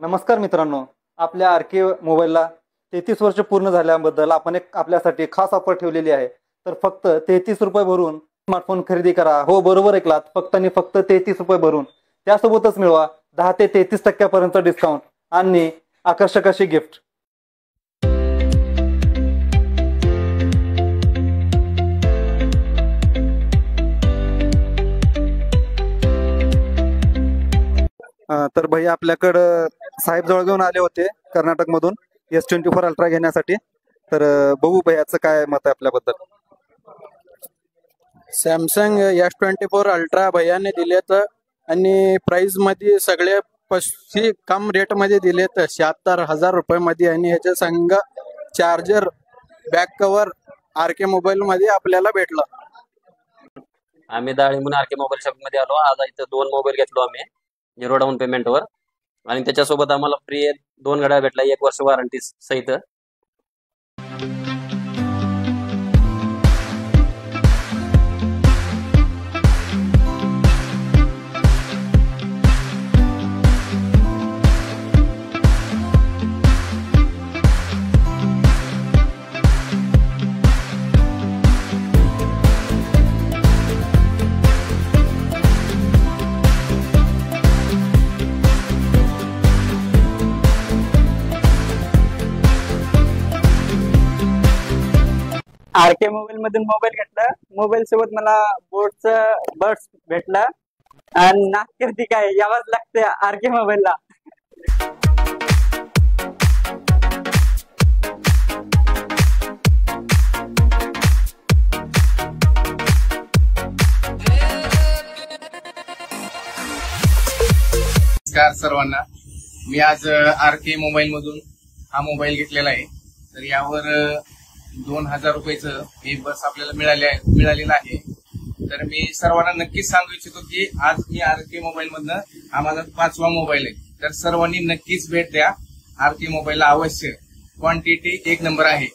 नमस्कार मित्रांनो, आपल्या आरके मोबाईलला 33 वर्ष पूर्ण झाल्याबद्दल आपण एक आपल्यासाठी खास ऑफर ठेवलेली आहे. तर फक्त 33 रुपये भरून स्मार्टफोन खरेदी करा. हो, बरोबर ऐकलात, फक्त आणि फक्त 33 रुपये भरून. त्यासोबतच मिळवा 10 ते 33% डिस्काउंट आणि आकर्षक अशी गिफ्ट. तर भैया आपल्याकडं साहेब जवळ घेऊन आले होते कर्नाटक मधून S24 अल्ट्रा घेण्यासाठी. तर बघू भैयाचं काय मत आहे आपल्याबद्दल. सॅमसंग S24 अल्ट्रा भैयाने दिलेत आणि प्राइस मध्ये सगळे कम रेट मध्ये दिलेत 76,000 रुपये मध्ये. आणि ह्याच्या संग charger back cover RK mobile मध्ये आपल्याला भेटला. आम्ही दाळिंबून आरके मोबाईल शॉप मध्ये आलो. आज इथं 2 मोबाईल घेतलो आम्ही 0 डाऊन पेमेंटवर, आणि त्याच्यासोबत आम्हाला फ्री 2 घड्याळ भेटला, 1 वर्ष वॉरंटी सहित. आरके मोबाईल मधून मोबाईल घेतला. मोबाईल सोबत मला बोटचं बड्स भेटला आणि नागकिर्ती काय यावंच लागते आरके मोबाईलला. नमस्कार सर्वांना. मी आज आरके मोबाईल मधून हा मोबाईल घेतलेला आहे. तर यावर 2,000 रुपयाचं हे बस आपल्याला मिळालेलं आहे. तर मी सर्वांना नक्कीच सांगू इच्छितो की आज मी आरके मोबाईल मधनं हा माझा 5वा मोबाईल आहे. तर सर्वांनी नक्कीच भेट द्या. आरके मोबाईलला अवश्य. क्वांटिटी 1 नंबर आहे.